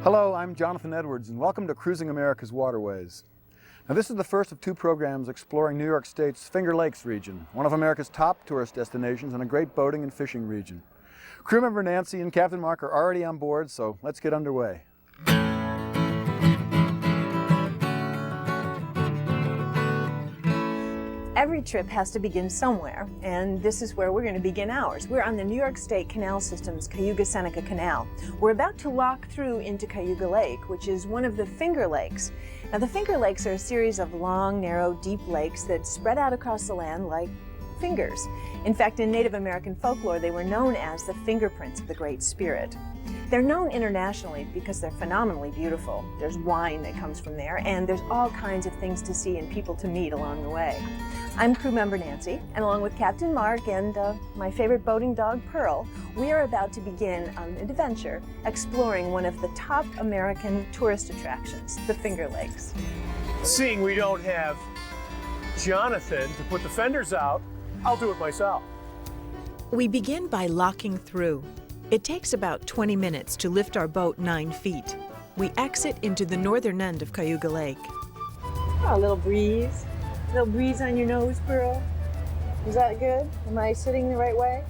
Hello, I'm Jonathan Edwards, and welcome to Cruising America's Waterways. Now, this is the first of two programs exploring New York State's Finger Lakes region, one of America's top tourist destinations and a great boating and fishing region. Crew member Nancy and Captain Mark are already on board, so let's get underway. Every trip has to begin somewhere, and this is where we're going to begin ours. We're on the New York State Canal System's Cayuga Canal. We're about to walk through into Cayuga Lake, which is one of the Finger Lakes. Now, the Finger Lakes are a series of long, narrow, deep lakes that spread out across the land like fingers. In fact, in Native American folklore, they were known as the fingerprints of the Great Spirit. They're known internationally because they're phenomenally beautiful. There's wine that comes from there, and there's all kinds of things to see and people to meet along the way. I'm crew member Nancy, and along with Captain Mark and my favorite boating dog, Pearl, we are about to begin an adventure exploring one of the top American tourist attractions, the Finger Lakes. Seeing we don't have Jonathan to put the fenders out, I'll do it myself. We begin by locking through. It takes about 20 minutes to lift our boat 9 feet. We exit into the northern end of Cayuga Lake. Oh, a little breeze. A little breeze on your nose, Pearl. Is that good? Am I sitting the right way?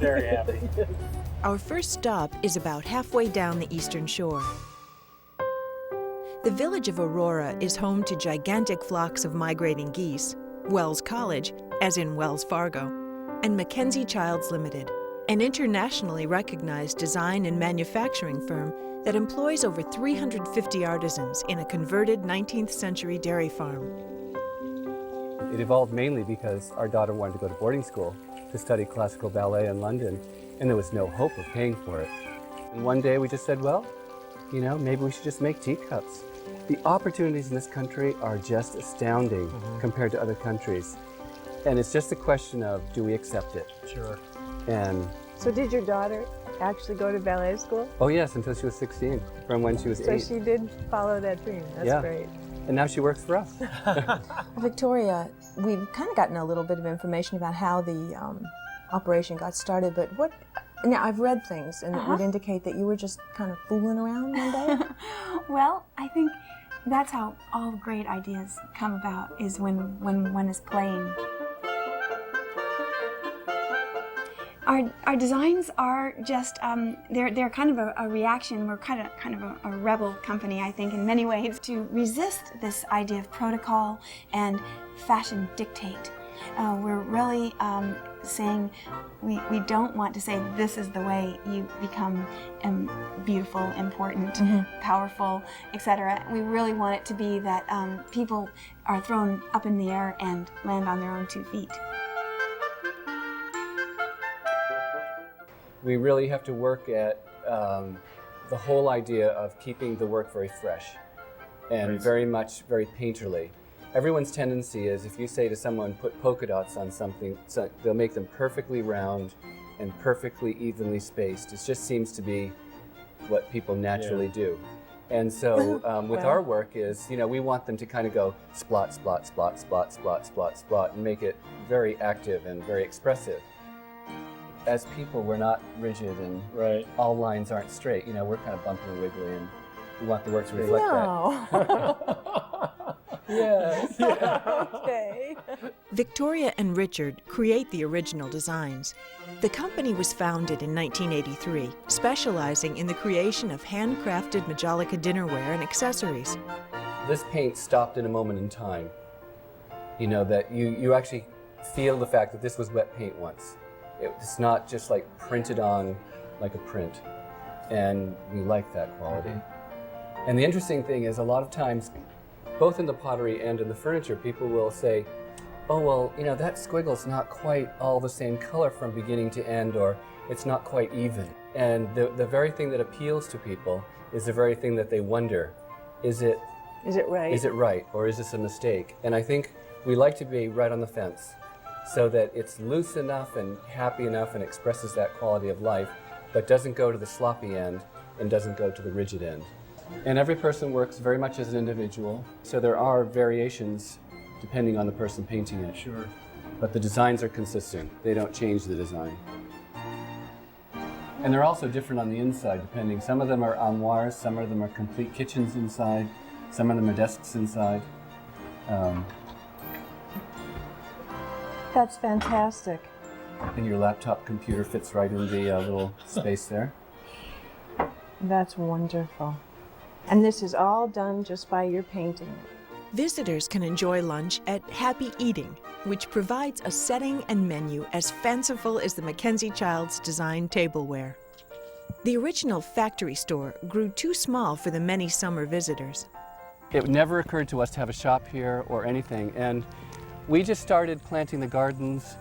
Very happy. Our first stop is about halfway down the eastern shore. The village of Aurora is home to gigantic flocks of migrating geese, Wells College, as in Wells Fargo, and Mackenzie Childs Limited, an internationally recognized design and manufacturing firm that employs over 350 artisans in a converted 19th century dairy farm. It evolved mainly because our daughter wanted to go to boarding school to study classical ballet in London, and there was no hope of paying for it. And one day we just said, well, you know, maybe we should just make teacups. The opportunities in this country are just astounding compared to other countries. And it's just a question of, do we accept it? Sure. And So did your daughter actually go to ballet school? oh yes, until she was 16, from when she was 8. So she did follow that dream. That's Yeah. great. And now she works for us. Victoria, we've kind of gotten a little bit of information about how the operation got started, but now I've read things and it would indicate that you were just kind of fooling around one day. Well, I think that's how all great ideas come about, is when one is playing. Our designs are just they're kind of a reaction. We're kind of a rebel company, I think, in many ways, to resist this idea of protocol and fashion dictate. We're really saying we don't want to say this is the way you become beautiful, important, powerful, etc. We really want it to be that people are thrown up in the air and land on their own 2 feet. We really have to work at the whole idea of keeping the work very fresh and very painterly. Everyone's tendency is, if you say to someone, put polka dots on something, so they'll make them perfectly round and perfectly evenly spaced. It just seems to be what people naturally do. And so with our work is, you know, we want them to kind of go splot, splot, splot, splot, splot, splot, splot, and make it very active and very expressive. As people, we're not rigid and all lines aren't straight. You know, we're kind of bumpy and wiggly, and we want the work to reflect that. Yes. Okay. Victoria and Richard create the original designs. The company was founded in 1983, specializing in the creation of handcrafted Majolica dinnerware and accessories. This paint stopped in a moment in time. You know, that you actually feel the fact that this was wet paint once. It's not just like printed on like a print, and we like that quality. And the interesting thing is, a lot of times, both in the pottery and in the furniture, people will say, oh, well, you know, that squiggle's not quite all the same color from beginning to end, or it's not quite even. And the very thing that appeals to people is the very thing that they wonder, is it right? Is it right, or is this a mistake? And I think we like to be right on the fence, so that it's loose enough and happy enough and expresses that quality of life, but doesn't go to the sloppy end and doesn't go to the rigid end. And every person works very much as an individual, so there are variations depending on the person painting it. Sure. But the designs are consistent. They don't change the design. And they're also different on the inside, depending. Some of them are armoires, some of them are complete kitchens inside, some of them are desks inside. That's fantastic. And your laptop computer fits right in the little space there. That's wonderful. And this is all done just by your painting. Visitors can enjoy lunch at Happy Eating, which provides a setting and menu as fanciful as the Mackenzie Childs designed tableware. The original factory store grew too small for the many summer visitors. It never occurred to us to have a shop here or anything, and we just started planting the gardens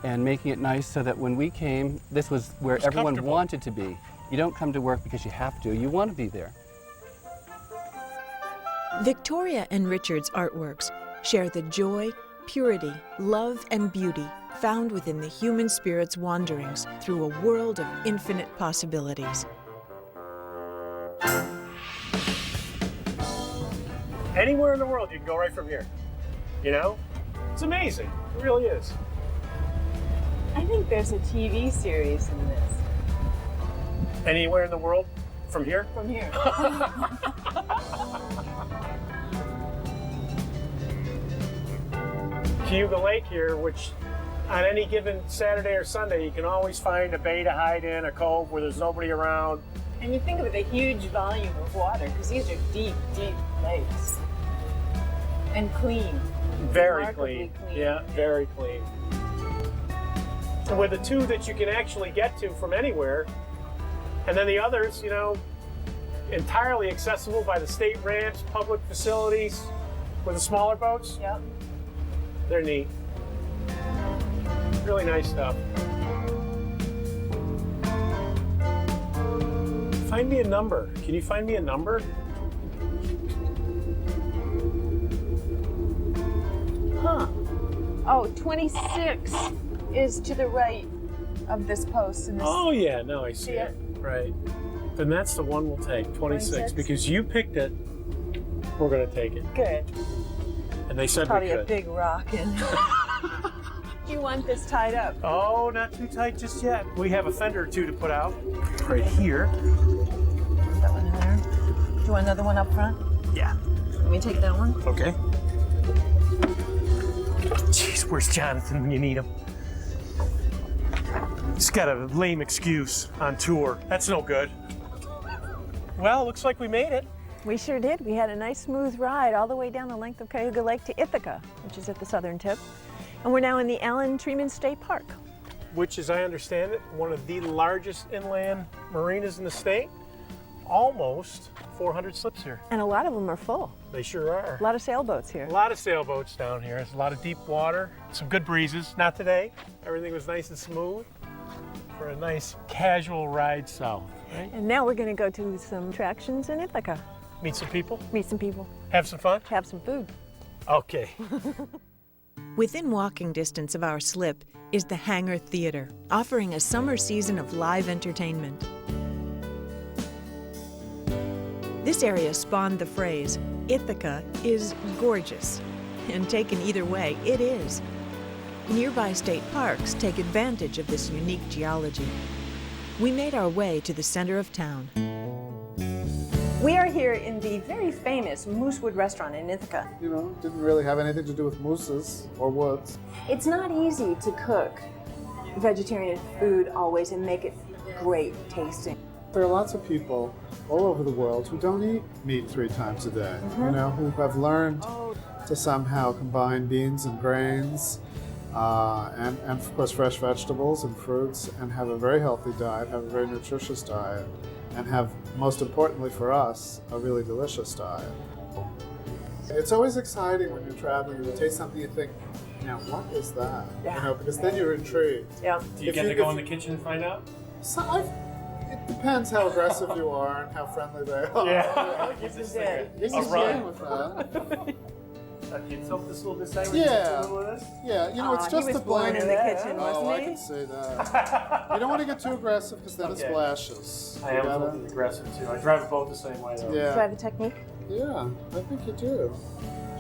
and making it nice so that when we came, this was where everyone wanted to be. You don't come to work because you have to, you want to be there. Victoria and Richard's artworks share the joy, purity, love, and beauty found within the human spirit's wanderings through a world of infinite possibilities. Anywhere in the world, you can go right from here. You know? It's amazing. It really is. I think there's a TV series in this. Anywhere in the world from here? From here. Cayuga Lake here, which on any given Saturday or Sunday, you can always find a bay to hide in, a cove where there's nobody around. And you think of the huge volume of water, because these are deep, deep lakes. And clean. Very Remarkably clean. Yeah, very clean. And with the two that you can actually get to from anywhere, and then the others, you know, entirely accessible by the state ramps, public facilities, with the smaller boats. Yep. They're neat. Really nice stuff. Find me a number. Can you find me a number? Huh. Oh, 26 is to the right of this post. In this. Oh yeah, no, I see See it. it? Right. Then that's the one we'll take, 26, 26? because you picked it. We're gonna take it. Good. And they said Probably we a could. big rock in there. You want this tied up? Oh, not too tight just yet. We have a fender or two to put out right here. That one there. Do you want another one up front? Yeah. Let me take that one. Okay. Jeez, where's Jonathan when you need him? He's got a lame excuse on tour. That's no good. Well, looks like we made it. We sure did. We had a nice smooth ride all the way down the length of Cayuga Lake to Ithaca, which is at the southern tip. And we're now in the Allen Treman State Park. Which, as I understand it, one of the largest inland marinas in the state. Almost 400 slips here. And a lot of them are full. They sure are. A lot of sailboats here. A lot of sailboats down here. There's a lot of deep water, some good breezes. Not today. Everything was nice and smooth for a nice casual ride south, right? And now we're going to go to some attractions in Ithaca. Meet some people, Meet some people. have some fun. Have some food. Okay. Within walking distance of our slip is the Hangar Theater, offering a summer season of live entertainment. This area spawned the phrase, Ithaca is gorgeous. And taken either way, it is. Nearby state parks take advantage of this unique geology. We made our way to the center of town. We are here in the very famous Moosewood restaurant in Ithaca. You know, didn't really have anything to do with mooses or woods. It's not easy to cook vegetarian food always and make it great tasting. There are lots of people all over the world who don't eat meat 3 times a day, you know, who have learned to somehow combine beans and grains and of course fresh vegetables and fruits and have a very healthy diet, have a very nutritious diet, and have, most importantly for us, a really delicious diet. It's always exciting when you're traveling and you taste something you think, now what is that? Yeah. You know, because then you're intrigued. Yeah. Do you get to go in the kitchen and find out? It depends how aggressive you are and how friendly they are. Yeah. This is it. This A is run. game with that. Can you tilt this a little bit sideways? Yeah. A little of this? Yeah, you know, it's Aw, just he the was born blend. in the kitchen, Oh, wasn't I he? can see that. You don't want to get too aggressive because then Okay. it splashes. I You am a gotta- little aggressive too. I drive a boat the same way though. Do I Yeah, have a technique? yeah, I think you do.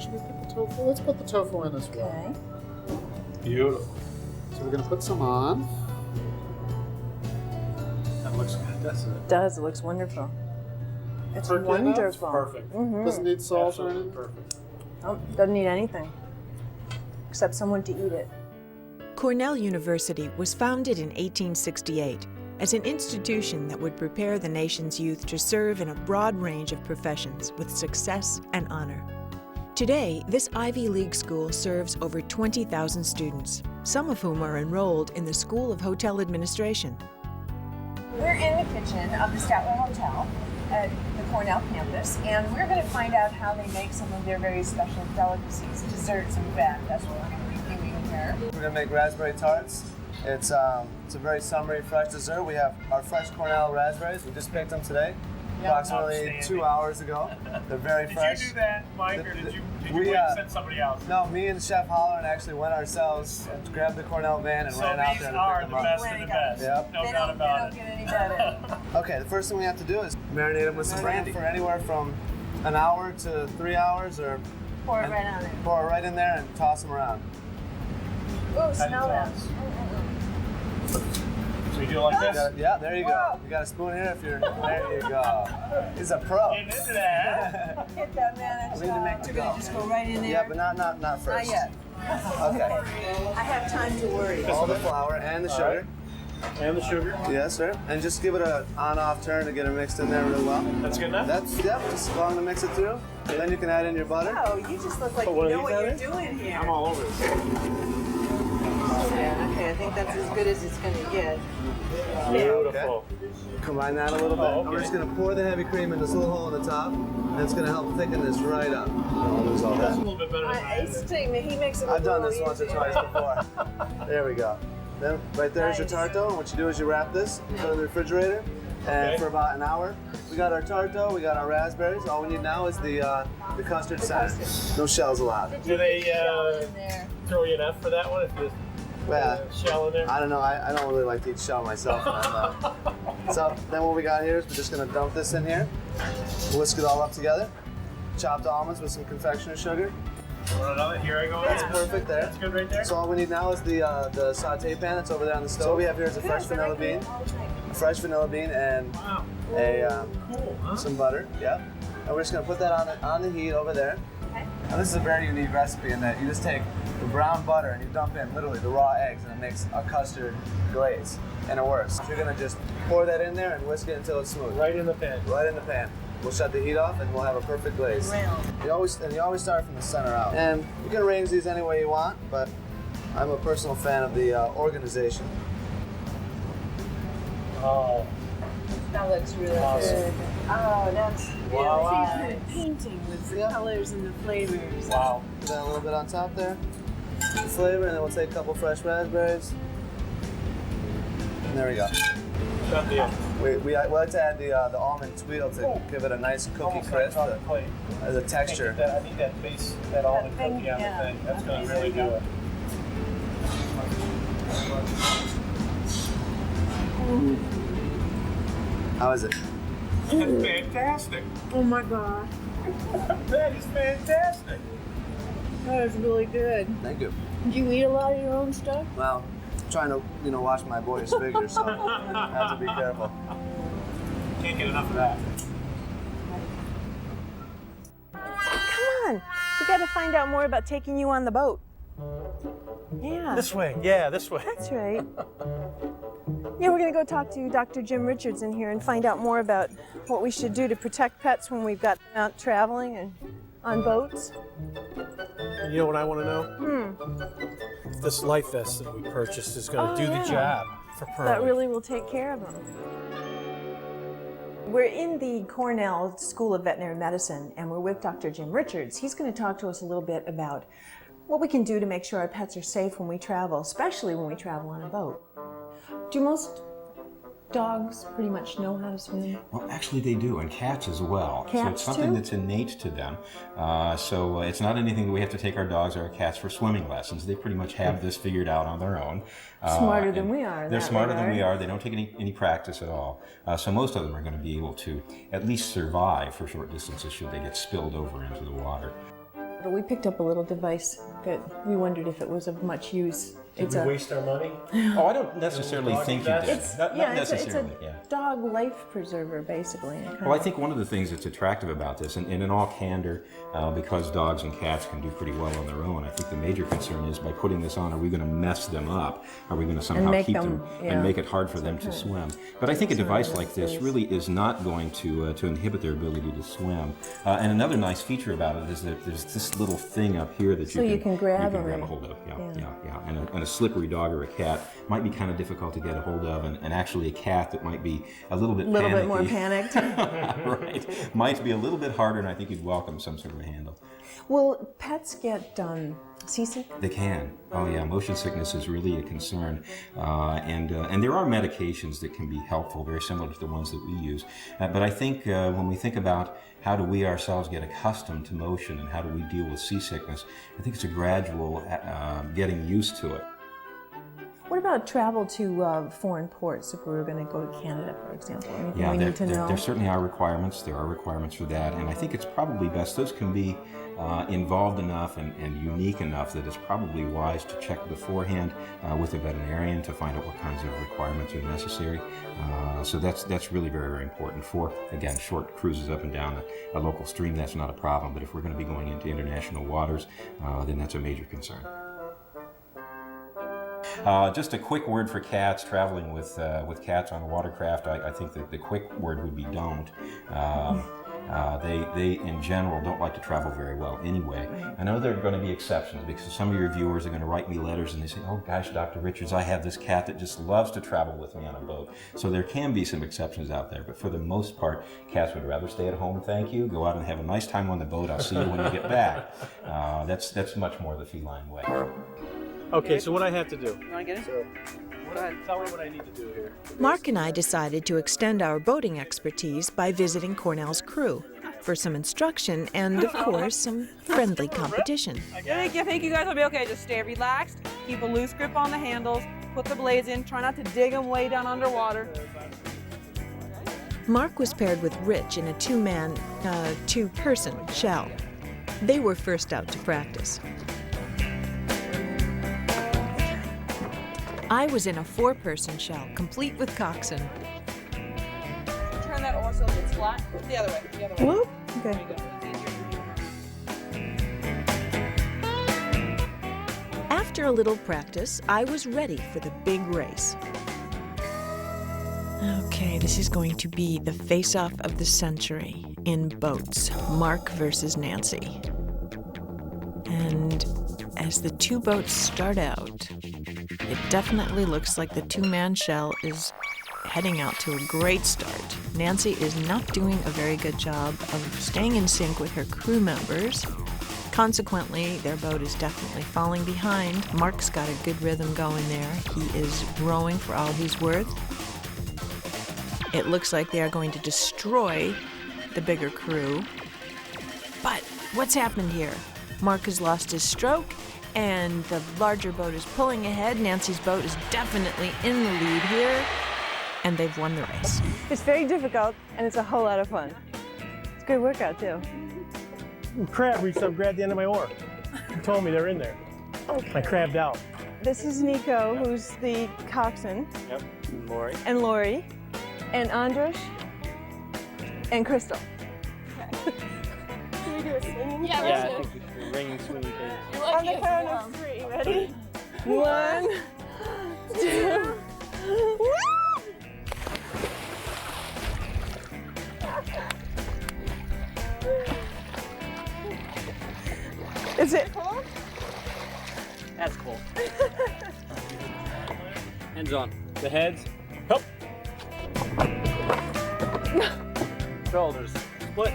Should we put the tofu? Let's put the tofu in as well. Okay. Beautiful. So we're going to put some on. That looks doesn't it? It does. It looks wonderful. It's Prickly enough? wonderful. Perfect. Mhm. Doesn't need salt or Absolutely anything? perfect. Oh, doesn't need anything except someone to eat it. Cornell University was founded in 1868 as an institution that would prepare the nation's youth to serve in a broad range of professions with success and honor. Today, this Ivy League school serves over 20,000 students, some of whom are enrolled in the School of Hotel Administration. We're in the kitchen of the Statler Hotel at the Cornell campus, and we're going to find out how they make some of their very special delicacies, desserts in fact. That's what we're going to be doing here. We're gonna make raspberry tarts. It's a very summery, fresh dessert. We have our fresh Cornell raspberries. We just picked them today, approximately Outstanding. 2 hours ago. They're very fresh. Did you do that, Mike, or did you we, send somebody else? No, me and Chef Holleran actually went ourselves and grabbed the Cornell van and So ran out these there to are pick the them best up. of the best. Yep. No doubt about it. They don't get any better. Okay, the first thing we have to do is marinate them with some brandy for anywhere from an hour to 3 hours, or Pour it right on it. pour it right in there and toss them around. Ooh, smell that. So you do it like this? Yeah, there you go. Whoa. You got a spoon here if you're. There you go. He's a pro. Getting into that. Hit that man. We need to make the We're going to just go right in there. Yeah, but not Not first. yet. Okay. I have time to worry. All the flour and the sugar. And the sugar. Yes, sir. And just give it a on-off turn to get it mixed in there really well. That's good enough? That's, yep, just as long to mix it through. And then you can add in your butter. Oh, you just look like Put you one of know these what on you're it? doing here. I'm all over this. Yeah, okay, I think that's as good as it's going to get. Beautiful. Combine that a little bit. Oh, And we're okay. just going to pour the heavy cream in this little hole in the top. And it's going to help thicken this right up. I'll lose all That's a that. little bit better than He makes it look I've done a this little once or easier. twice before. There we go. Then right there's your Nice. tart dough. And what you do is you wrap this, you put it in the refrigerator, and Okay. for about an hour. We got our tart dough, we got our raspberries. All we need now is the custard center. No shells allowed. Do they in there. throw you enough for that one? If there's Yeah. shell in there? I don't know. I don't really like to eat shell myself. So then what we got here is we're just gonna dump this in here, whisk it all up together, chopped almonds with some confectioner sugar. Another, here I go. That's perfect there. That's good right there. So all we need now is the saute pan that's over there on the stove. What we have here is a fresh vanilla bean, and Wow. Cool, huh? some butter. Yep. And we're just gonna put that on the heat over there. Okay. Now this is a very unique recipe in that you just take the brown butter and you dump in literally the raw eggs, and it makes a custard glaze, and it works. So you're gonna just pour that in there and whisk it until it's smooth. Right in the pan. Right in the pan. We'll shut the heat off and we'll have a perfect glaze. You always start from the center out. And you can arrange these any way you want, but I'm a personal fan of the organization. Oh, That looks really Awesome. good. Oh, that's Wow. yeah, it's painting with the colors and the flavors. wow. Put that a little bit on top there. The flavor, and then we'll take a couple fresh raspberries. And there we go. Done deal. We like to add the almond tweedle to give it a nice cookie Almost like crisp, chocolate plate. the texture. I need that base, that almond thing, cookie on yeah. the thing. That's going to Okay, really do there you it. How is it? That's fantastic. Oh my God, That is fantastic. that is really good. Thank you. Do you eat a lot of your own stuff? Well, I'm trying to watch my boy's figure, so I have to be careful. Can't get enough of that. Come on, we got to find out more about taking you on the boat. Yeah, This way. Yeah, this way. that's right. Yeah, we're gonna go talk to Dr. Jim Richards in here and find out more about what we should do to protect pets when we've got them out traveling and on boats. You know what I want to know? If this life vest that we purchased is going to do the job for Pearl. That really will take care of them. We're in the Cornell School of Veterinary Medicine, and we're with Dr. Jim Richards. He's going to talk to us a little bit about what we can do to make sure our pets are safe when we travel, especially when we travel on a boat. Do most dogs pretty much know how to swim? Well, actually they do, and cats as well. So Cats it's something too? that's innate to them. So it's not anything that we have to take our dogs or our cats for swimming lessons. They pretty much have this figured out on their own. Smarter than and we are in They're that smarter than regard. we are. They don't take any practice at all. So most of them are going to be able to at least survive for short distances should they get spilled over into the water. We picked up a little device that we wondered if it was of much use Did we waste our money? Oh, I don't necessarily think you did. Not it's necessarily, a dog life preserver, basically. Well, I think one of the things that's attractive about this, and in all candor, because dogs and cats can do pretty well on their own, I think the major concern is by putting this on, are we going to mess them up? Are we going to somehow keep them and make it hard for them to swim? But I think a device like this really is not going to inhibit their ability to swim. And another nice feature about it is that there's this little thing up here that you can grab a hold of. And a slippery dog or a cat might be kind of difficult to get a hold of, and actually a cat that might be a little bit more panicked. Right. Might be a little bit harder, and I think you'd welcome some sort of a handle. Will pets get seasick? They can. Oh yeah, motion sickness is really a concern, and there are medications that can be helpful, very similar to the ones that we use. But I think when we think about how do we ourselves get accustomed to motion and how do we deal with seasickness, I think it's a gradual getting used to it. What about travel to foreign ports if we were going to go to Canada, for example? Anything we need to know? There certainly are requirements. There are requirements for that, and I think it's probably best. Those can be involved enough and unique enough that it's probably wise to check beforehand with a veterinarian to find out what kinds of requirements are necessary. So that's really very, very important. For, again, short cruises up and down a local stream, that's not a problem, but if we're going to be going into international waters, then that's a major concern. Just a quick word for cats. Traveling with cats on a watercraft, I think that the quick word would be don't. They in general don't like to travel very well anyway. I know there are going to be exceptions because some of your viewers are going to write me letters and they say, oh gosh, Dr. Richards, I have this cat that just loves to travel with me on a boat. So there can be some exceptions out there, but for the most part, cats would rather stay at home, thank you, go out and have a nice time on the boat, I'll see you when you get back. That's much more the feline way. Okay, so what I have to do? You want to get it? So, tell me what I need to do here. Mark and I decided to extend our boating expertise by visiting Cornell's crew for some instruction and, of course, some friendly competition. I think you guys will be okay. Just stay relaxed, keep a loose grip on the handles, put the blades in, try not to dig them way down underwater. Mark was paired with Rich in a two-person shell. They were first out to practice. I was in a 4-person shell, complete with coxswain. Turn that oar so it's flat. The other way. Whoop. Okay. There you go. After a little practice, I was ready for the big race. Okay, this is going to be the face-off of the century in boats, Mark versus Nancy. And as the two boats start out, it definitely looks like the two-man shell is heading out to a great start. Nancy is not doing a very good job of staying in sync with her crew members. Consequently, their boat is definitely falling behind. Mark's got a good rhythm going there. He is rowing for all he's worth. It looks like they are going to destroy the bigger crew. But what's happened here? Mark has lost his stroke, and the larger boat is pulling ahead. Nancy's boat is definitely in the lead here, and they've won the race. It's very difficult, and it's a whole lot of fun. It's a good workout, too. Crab reached up, grabbed the end of my oar. He told me they're in there. Okay. I crabbed out. This is Nico, who's the coxswain. Yep. And Lori. And Lori. And Andrush. And Crystal. Can we do a swinging? Yeah, I think the ringing swinging thing. On the count of 3. Ready? 1, 2. Woo! Is it cool? That's cool. Hands on. The heads. Up. Shoulders. Split.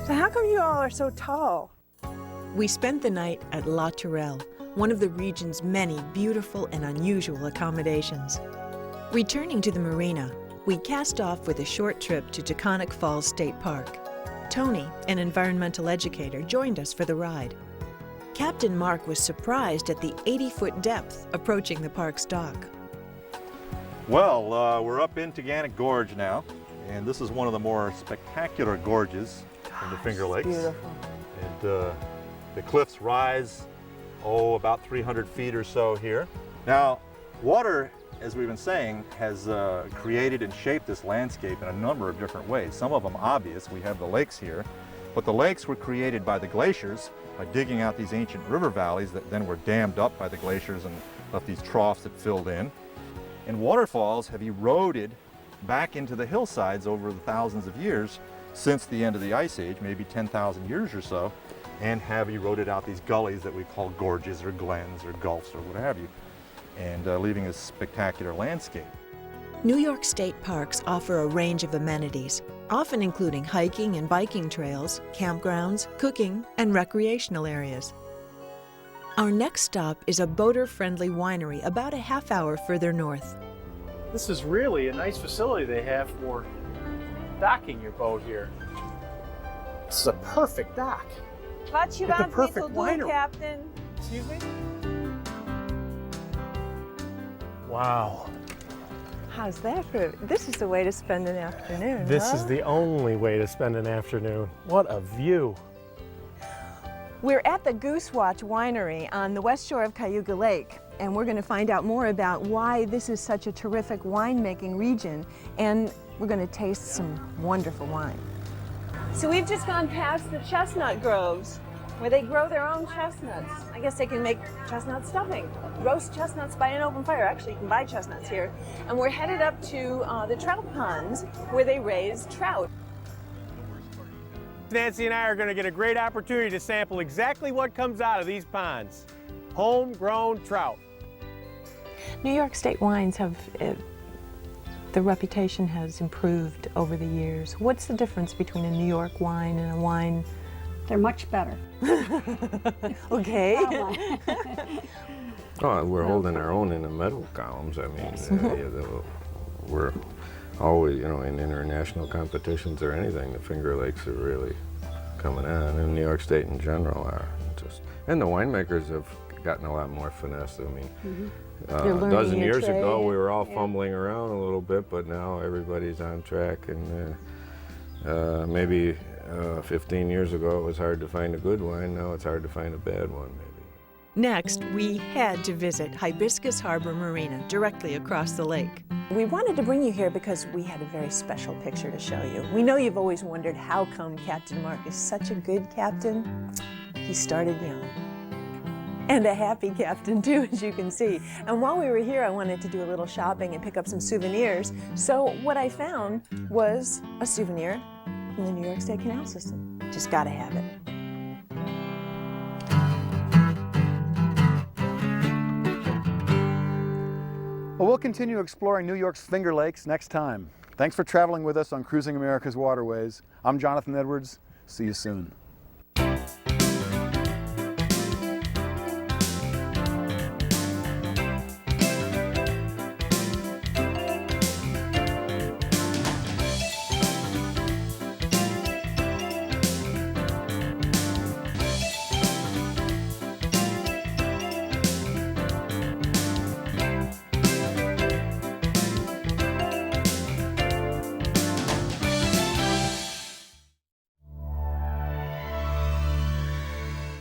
So how come you all are so tall? We spent the night at La Tourelle, one of the region's many beautiful and unusual accommodations. Returning to the marina, we cast off with a short trip to Taconic Falls State Park. Tony, an environmental educator, joined us for the ride. Captain Mark was surprised at the 80-foot depth approaching the park's dock. Well, we're up in Taughannock Gorge now, and this is one of the more spectacular gorges in the Finger Lakes. Beautiful. And the cliffs rise, about 300 feet or so here. Now, water, as we've been saying, has created and shaped this landscape in a number of different ways. Some of them obvious. We have the lakes here, but the lakes were created by the glaciers by digging out these ancient river valleys that then were dammed up by the glaciers and left these troughs that filled in. And waterfalls have eroded back into the hillsides over the thousands of years since the end of the Ice Age, maybe 10,000 years or so, and have eroded out these gullies that we call gorges or glens or gulfs or what have you, and leaving this spectacular landscape. New York State parks offer a range of amenities, often including hiking and biking trails, campgrounds, cooking, and recreational areas. Our next stop is a boater-friendly winery about a half-hour further north. This is really a nice facility they have for docking your boat here. This is a perfect dock. Was you Get the want me perfect to do, winery. Captain? Excuse me? Wow. How's that for? This is the way to spend an afternoon. This huh? is the only way to spend an afternoon. What a view. We're at the Goose Watch Winery on the west shore of Cayuga Lake, and we're going to find out more about why this is such a terrific winemaking region, and we're going to taste some wonderful wine. So we've just gone past the chestnut groves, where they grow their own chestnuts. I guess they can make chestnut stuffing, roast chestnuts by an open fire. Actually, you can buy chestnuts here. And we're headed up to the trout ponds, where they raise trout. Nancy and I are going to get a great opportunity to sample exactly what comes out of these ponds. Homegrown trout. New York State wines have, the reputation has improved over the years. What's the difference between a New York wine and a wine? They're much better. Okay. Oh, we're holding our own in the medal columns. I mean, we're always, you know, in international competitions or anything, the Finger Lakes are really coming on, and New York State in general are. And the winemakers have gotten a lot more finesse. I mean, a dozen years ago, we were all fumbling around a little bit, but now everybody's on track. And maybe 15 years ago, it was hard to find a good wine. Now it's hard to find a bad one, maybe. Next, we had to visit Hibiscus Harbor Marina, directly across the lake. We wanted to bring you here because we had a very special picture to show you. We know you've always wondered how come Captain Mark is such a good captain. He started young. And a happy captain too, as you can see. And while we were here, I wanted to do a little shopping and pick up some souvenirs. So what I found was a souvenir from the New York State Canal System. Just gotta have it. Well, we'll continue exploring New York's Finger Lakes next time. Thanks for traveling with us on Cruising America's Waterways. I'm Jonathan Edwards. See you soon.